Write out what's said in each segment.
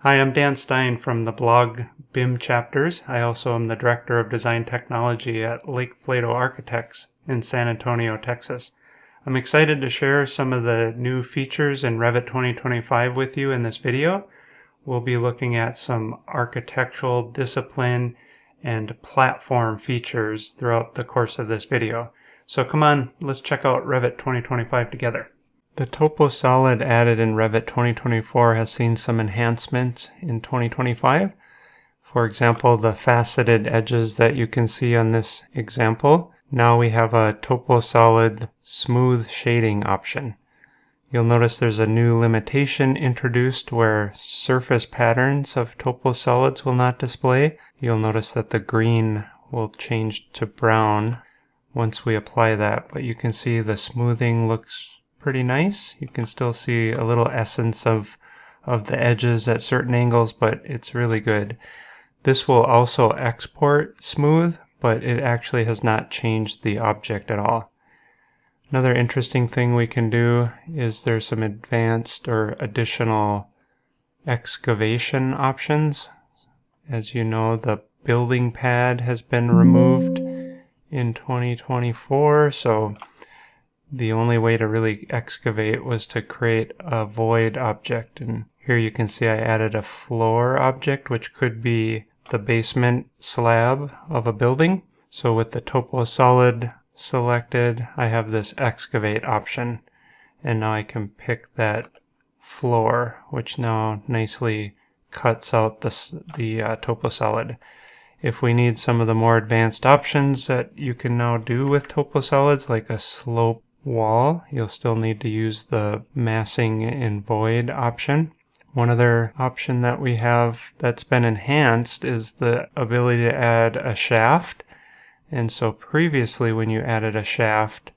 Hi, I'm Dan Stein from the blog BIM Chapters. I also am the Director of Design Technology at Lake Flato Architects in San Antonio, Texas. I'm excited to share some of the new features in Revit 2025 with you in this video. We'll be looking at some architectural discipline and platform features throughout the course of this video. So come on, let's check out Revit 2025 together. The Toposolid added in Revit 2024 has seen some enhancements in 2025. For example, the faceted edges that you can see on this example. Now we have a Toposolid smooth shading option. You'll notice there's a new limitation introduced where surface patterns of Toposolids will not display. You'll notice that the green will change to brown once we apply that, but you can see the smoothing looks pretty nice. You can still see a little essence of the edges at certain angles, but it's really good. This will also export smooth, but it actually has not changed the object at all. Another interesting thing we can do is there's some advanced or additional excavation options. As you know, the building pad has been removed in 2024, so the only way to really excavate was to create a void object. And here you can see I added a floor object, which could be the basement slab of a building. So with the Toposolid selected, I have this excavate option. And now I can pick that floor, which now nicely cuts out the Toposolid. If we need some of the more advanced options that you can now do with Toposolids, like a slope wall, you'll still need to use the massing in void option. One other option that we have that's been enhanced is the ability to add a shaft. And so previously when you added a shaft,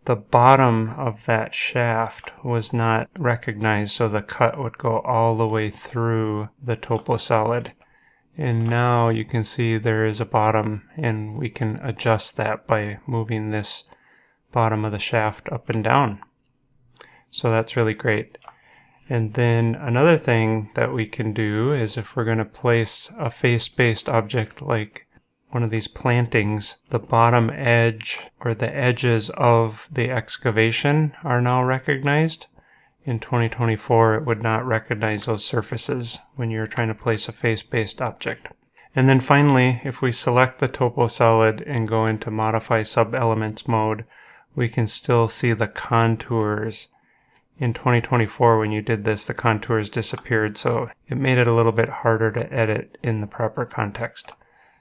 the bottom of that shaft was not recognized, so the cut would go all the way through the Toposolid. And now you can see there is a bottom, and we can adjust that by moving this bottom of the shaft up and down. So that's really great. And then another thing that we can do is if we're going to place a face-based object like one of these plantings, the bottom edge or the edges of the excavation are now recognized. In 2024, it would not recognize those surfaces when you're trying to place a face-based object. And then finally, if we select the Toposolid and go into Modify Sub-Elements mode, we can still see the contours. In 2024, when you did this, the contours disappeared, so it made it a little bit harder to edit in the proper context.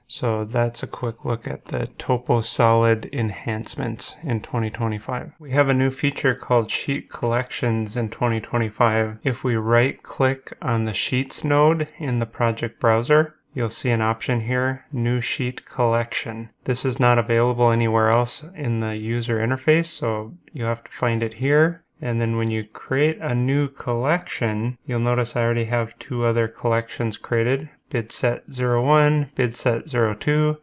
So that's a quick look at the Toposolid Enhancements in 2025. We have a new feature called Sheet Collections in 2025. If we right-click on the Sheets node in the project browser, you'll see an option here, New Sheet Collection. This is not available anywhere else in the user interface, so you have to find it here. And then when you create a new collection, you'll notice I already have two other collections created. BidSet01, BidSet02.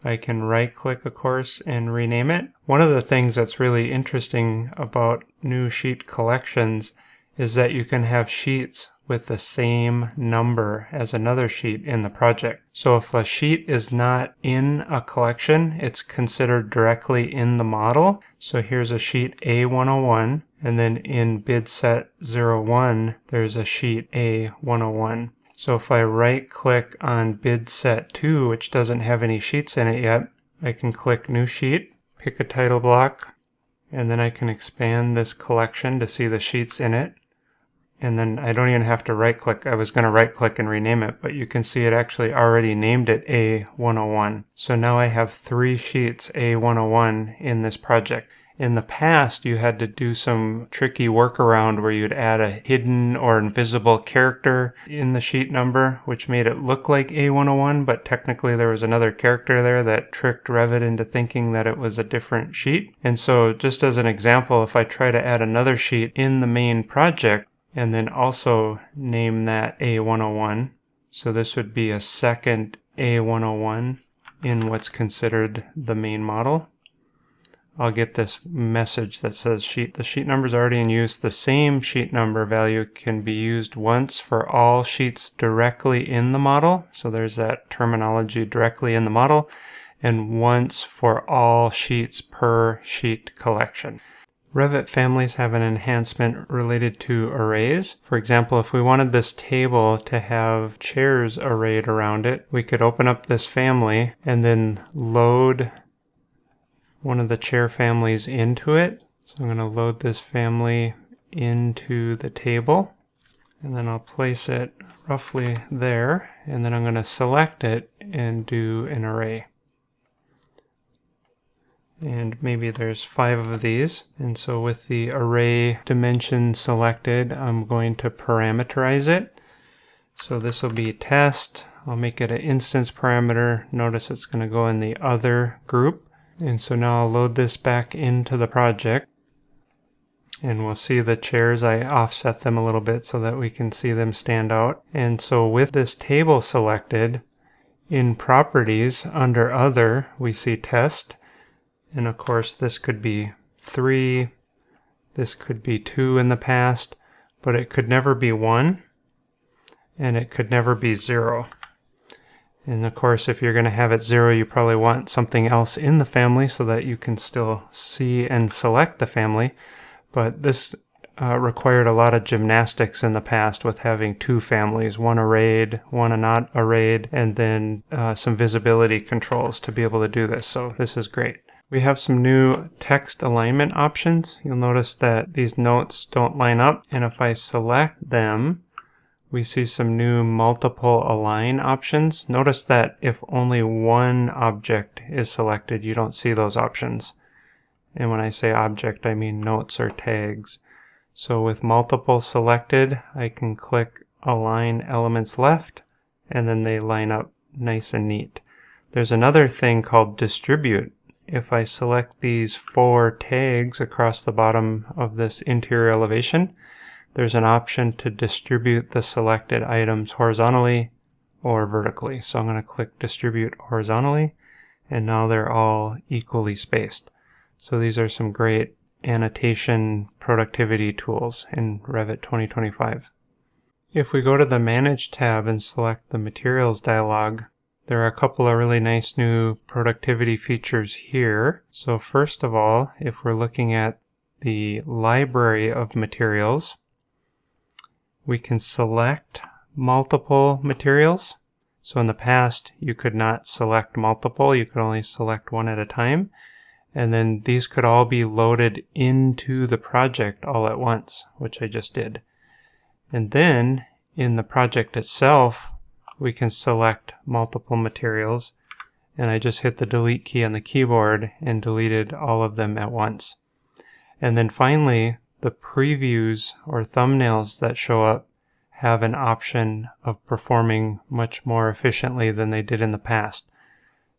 I can right-click, of course, and rename it. One of the things that's really interesting about new sheet collections is that you can have sheets with the same number as another sheet in the project. So if a sheet is not in a collection, it's considered directly in the model. So here's a sheet A101, and then in BidSet01, there's a sheet A101. So if I right-click on BidSet2, which doesn't have any sheets in it yet, I can click New Sheet, pick a title block, and then I can expand this collection to see the sheets in it. And then I don't even have to right-click. I was going to right-click and rename it, but you can see it actually already named it A101. So now I have 3 sheets A101 in this project. In the past, you had to do some tricky workaround where you'd add a hidden or invisible character in the sheet number, which made it look like A101, but technically there was another character there that tricked Revit into thinking that it was a different sheet. And so just as an example, if I try to add another sheet in the main project, and then also name that A101, so this would be a second A101 in what's considered the main model. I'll get this message that says the sheet number is already in use. The same sheet number value can be used once for all sheets directly in the model. So there's that terminology, directly in the model, and once for all sheets per sheet collection. Revit families have an enhancement related to arrays. For example, if we wanted this table to have chairs arrayed around it, we could open up this family and then load one of the chair families into it. So I'm going to load this family into the table, and then I'll place it roughly there, and then I'm going to select it and do an array. And maybe there's 5 of these. And so with the array dimension selected, I'm going to parameterize it. So this will be test. I'll make it an instance parameter. Notice it's going to go in the other group. And so now I'll load this back into the project. And we'll see the chairs. I offset them a little bit so that we can see them stand out. And so with this table selected, in properties under other, we see test. And of course, this could be 3, this could be 2 in the past, but it could never be 1, and it could never be 0. And of course, if you're going to have it 0, you probably want something else in the family so that you can still see and select the family. But this required a lot of gymnastics in the past with having 2 families, one arrayed, one not arrayed, and then some visibility controls to be able to do this. So this is great. We have some new text alignment options. You'll notice that these notes don't line up, and if I select them, we see some new multiple align options. Notice that if only one object is selected, you don't see those options. And when I say object, I mean notes or tags. So with multiple selected, I can click align elements left, and then they line up nice and neat. There's another thing called distribute. If I select these 4 tags across the bottom of this interior elevation, there's an option to distribute the selected items horizontally or vertically. So I'm going to click distribute horizontally, and now they're all equally spaced. So these are some great annotation productivity tools in Revit 2025. If we go to the Manage tab and select the Materials dialog, there are a couple of really nice new productivity features here. So first of all, if we're looking at the library of materials, we can select multiple materials. So in the past, you could not select multiple, you could only select one at a time. And then these could all be loaded into the project all at once, which I just did. And then in the project itself, we can select multiple materials, and I just hit the delete key on the keyboard and deleted all of them at once. And then finally, the previews or thumbnails that show up have an option of performing much more efficiently than they did in the past.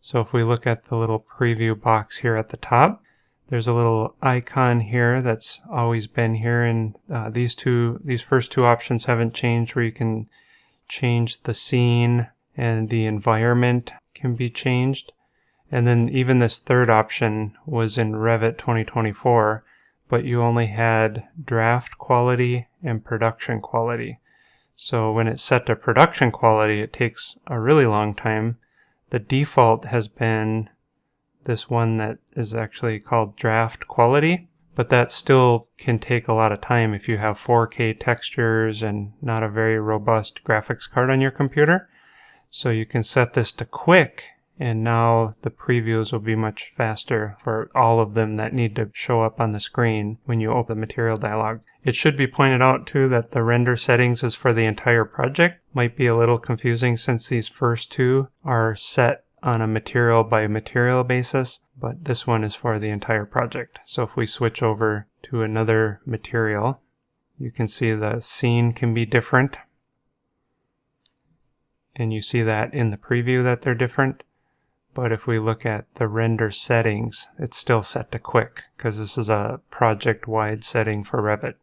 So if we look at the little preview box here at the top, there's a little icon here that's always been here, and these first 2 options haven't changed, where you can change the scene and the environment can be changed. And then even this 3rd option was in Revit 2024, but you only had draft quality and production quality. So when it's set to production quality, it takes a really long time. The default has been this one that is actually called draft quality, but that still can take a lot of time if you have 4K textures and not a very robust graphics card on your computer. So you can set this to quick, and now the previews will be much faster for all of them that need to show up on the screen when you open the material dialog. It should be pointed out too that the render settings is for the entire project. Might be a little confusing since these first 2 are set on a material by material basis, but this one is for the entire project. So if we switch over to another material, you can see the scene can be different. And you see that in the preview that they're different. But if we look at the render settings, it's still set to quick because this is a project-wide setting for Revit.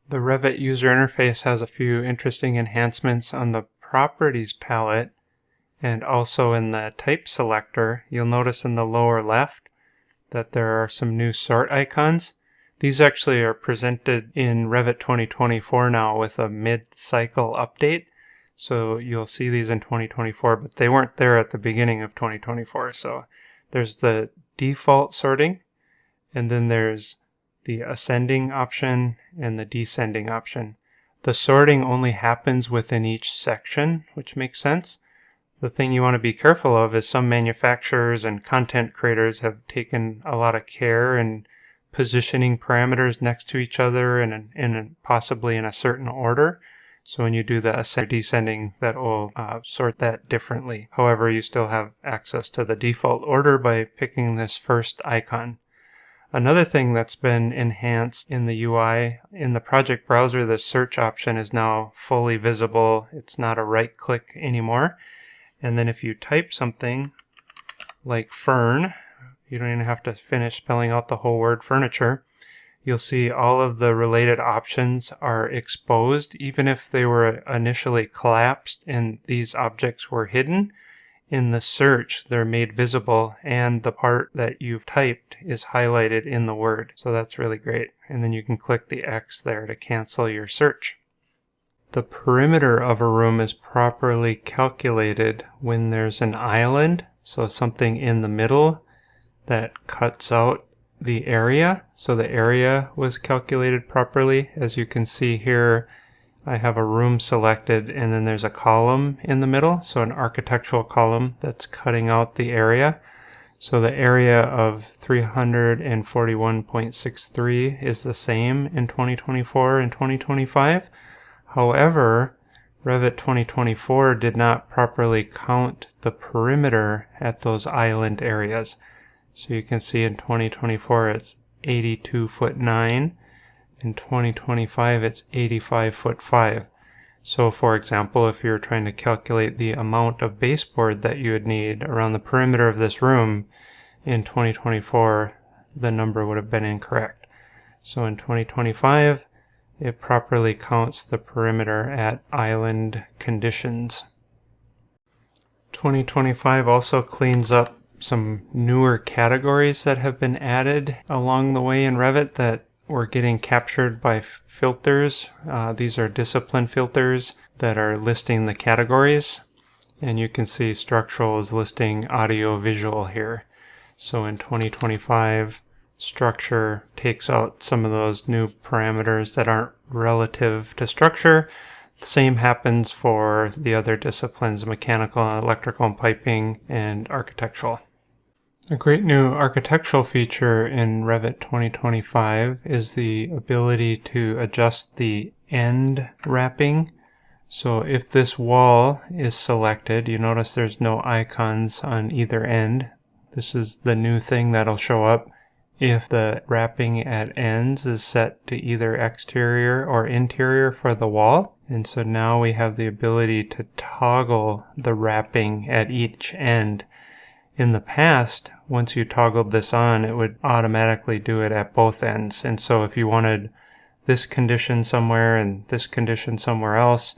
The Revit user interface has a few interesting enhancements on the properties palette. And also in the type selector, you'll notice in the lower left, that there are some new sort icons. These actually are presented in Revit 2024 now with a mid-cycle update. So you'll see these in 2024, but they weren't there at the beginning of 2024. So there's the default sorting, and then there's the ascending option and the descending option. The sorting only happens within each section, which makes sense. The thing you want to be careful of is some manufacturers and content creators have taken a lot of care in positioning parameters next to each other and possibly in a certain order. So when you do the ascending or descending, that will sort that differently. However, you still have access to the default order by picking this first icon. Another thing that's been enhanced in the UI, in the project browser, the search option is now fully visible. It's not a right click anymore. And then if you type something like fern, you don't even have to finish spelling out the whole word furniture. You'll see all of the related options are exposed, even if they were initially collapsed and these objects were hidden. In the search, they're made visible, and the part that you've typed is highlighted in the word. So that's really great. And then you can click the X there to cancel your search. The perimeter of a room is properly calculated when there's an island, so something in the middle that cuts out the area. So the area was calculated properly. As you can see here, I have a room selected and then there's a column in the middle, so an architectural column that's cutting out the area. So the area of 341.63 is the same in 2024 and 2025. However, Revit 2024 did not properly count the perimeter at those island areas. So you can see in 2024 it's 82'9". In 2025 it's 85'5". So for example, if you're trying to calculate the amount of baseboard that you would need around the perimeter of this room in 2024, the number would have been incorrect. So in 2025, it properly counts the perimeter at island conditions. 2025 also cleans up some newer categories that have been added along the way in Revit that were getting captured by filters. These are discipline filters that are listing the categories. And you can see structural is listing audio visual here. So in 2025, structure takes out some of those new parameters that aren't relative to structure. The same happens for the other disciplines, mechanical, electrical, and piping, and architectural. A great new architectural feature in Revit 2025 is the ability to adjust the end wrapping. So if this wall is selected, you notice there's no icons on either end. This is the new thing that'll show up if the wrapping at ends is set to either exterior or interior for the wall. And so now we have the ability to toggle the wrapping at each end. In the past, once you toggled this on, it would automatically do it at both ends. And so if you wanted this condition somewhere and this condition somewhere else,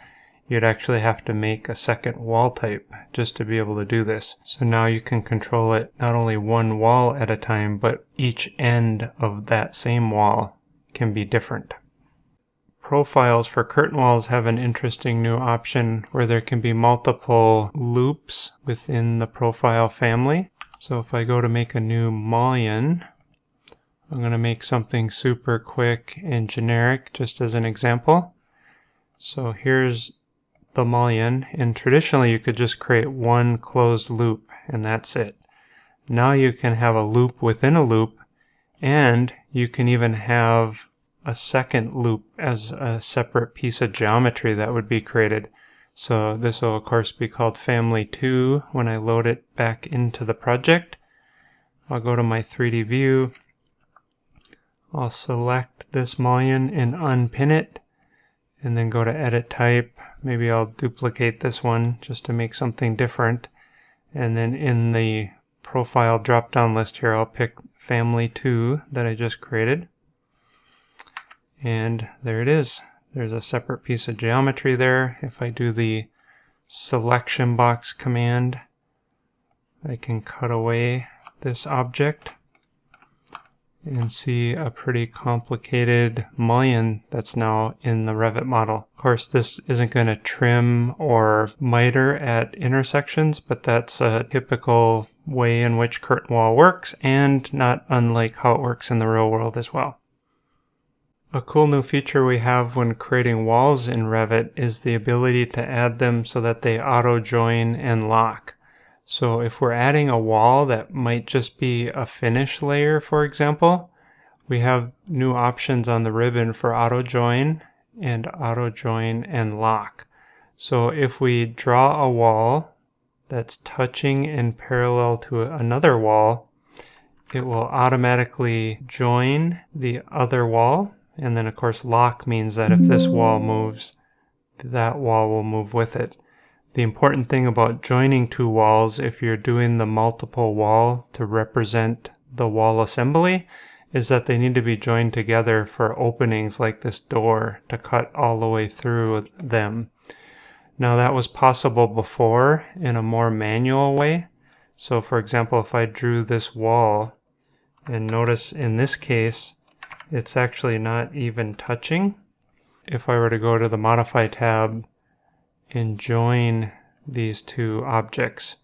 you'd actually have to make a second wall type just to be able to do this. So now you can control it not only one wall at a time, but each end of that same wall can be different. Profiles for curtain walls have an interesting new option where there can be multiple loops within the profile family. So if I go to make a new mullion, I'm going to make something super quick and generic just as an example. So here's the mullion, and traditionally you could just create one closed loop and that's it. Now you can have a loop within a loop, and you can even have a second loop as a separate piece of geometry that would be created. So this will of course be called family 2 when I load it back into the project. I'll go to my 3D view. I'll select this mullion and unpin it, and then go to edit type. Maybe I'll duplicate this one just to make something different. And then in the profile drop down list here, I'll pick family 2 that I just created. And there it is. There's a separate piece of geometry there. If I do the selection box command, I can cut away this object. and see a pretty complicated mullion that's now in the Revit model. Of course, this isn't going to trim or miter at intersections, but that's a typical way in which Curtainwall works, and not unlike how it works in the real world as well. A cool new feature we have when creating walls in Revit is the ability to add them so that they auto-join and lock. So if we're adding a wall that might just be a finish layer, for example, we have new options on the ribbon for auto-join and lock. So if we draw a wall that's touching in parallel to another wall, it will automatically join the other wall. And then of course lock means that if this wall moves, that wall will move with it. The important thing about joining two walls, if you're doing the multiple wall to represent the wall assembly, is that they need to be joined together for openings like this door to cut all the way through them. Now that was possible before in a more manual way. So for example, if I drew this wall, and notice in this case, it's actually not even touching. If I were to go to the Modify tab and join these two objects,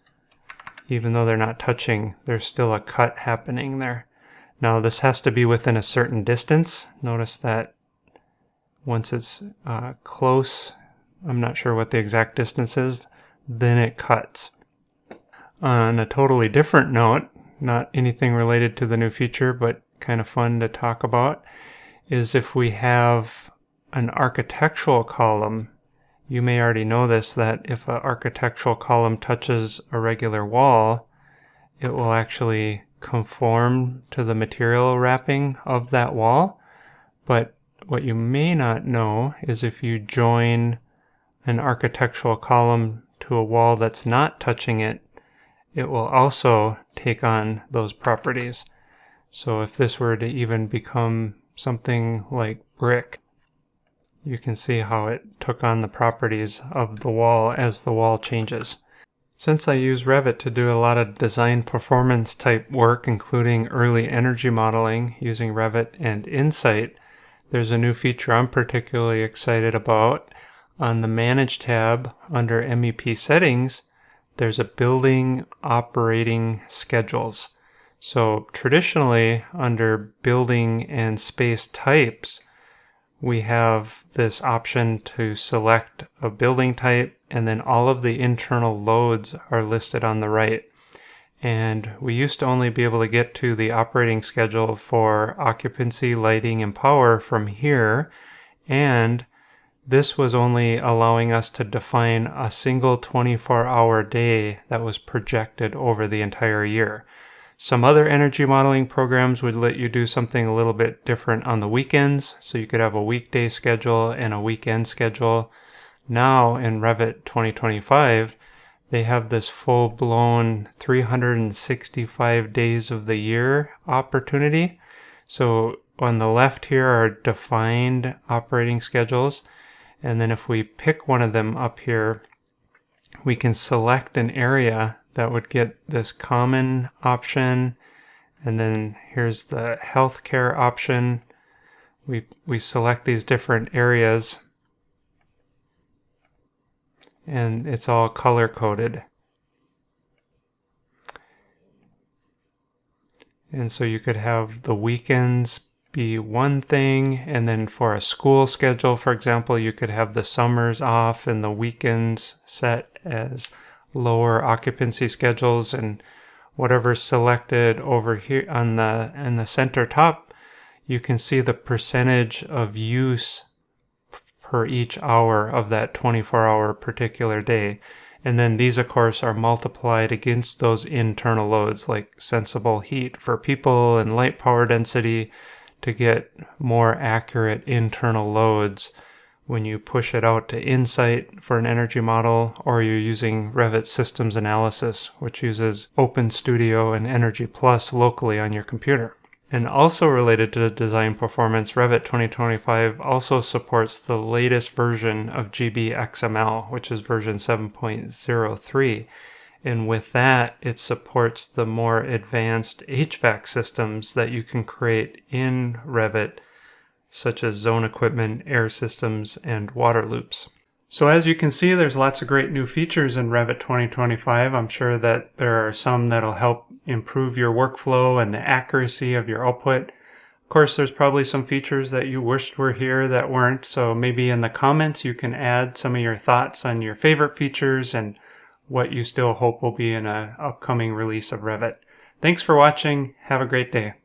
even though they're not touching, there's still a cut happening there. Now this has to be within a certain distance. Notice that once it's close, I'm not sure what the exact distance is, then it cuts. On a totally different note, not anything related to the new feature, but kind of fun to talk about, is if we have an architectural column. You may already know this, that if an architectural column touches a regular wall, it will actually conform to the material wrapping of that wall. But what you may not know is if you join an architectural column to a wall that's not touching it, it will also take on those properties. So if this were to even become something like brick, you can see how it took on the properties of the wall as the wall changes. Since I use Revit to do a lot of design performance type work, including early energy modeling using Revit and Insight, there's a new feature I'm particularly excited about. On the Manage tab under MEP Settings, there's a Building Operating Schedules. So traditionally under Building and Space Types, we have this option to select a building type, and then all of the internal loads are listed on the right. And we used to only be able to get to the operating schedule for occupancy, lighting, and power from here, and this was only allowing us to define a single 24-hour day that was projected over the entire year. Some other energy modeling programs would let you do something a little bit different on the weekends, so you could have a weekday schedule and a weekend schedule. Now in Revit 2025, they have this full-blown 365 days of the year opportunity. So on the left here are defined operating schedules, and then if we pick one of them up here, we can select an area that would get this common option, and then here's the healthcare option. We select these different areas, and it's all color coded. And so you could have the weekends be one thing, and then for a school schedule, for example, you could have the summers off and the weekends set as lower occupancy schedules, and whatever's selected over here on the center top, you can see the percentage of use per each hour of that 24-hour particular day. And then these, of course, are multiplied against those internal loads like sensible heat for people and light power density to get more accurate internal loads when you push it out to Insight for an energy model, or you're using Revit Systems Analysis, which uses OpenStudio and Energy Plus locally on your computer. And also related to design performance, Revit 2025 also supports the latest version of gbXML, which is version 7.03. And with that, it supports the more advanced HVAC systems that you can create in Revit, such as zone equipment, air systems, and water loops. So as you can see, there's lots of great new features in Revit 2025. I'm sure that there are some that'll help improve your workflow and the accuracy of your output. Of course, there's probably some features that you wished were here that weren't, so maybe in the comments you can add some of your thoughts on your favorite features and what you still hope will be in an upcoming release of Revit. Thanks for watching. Have a great day.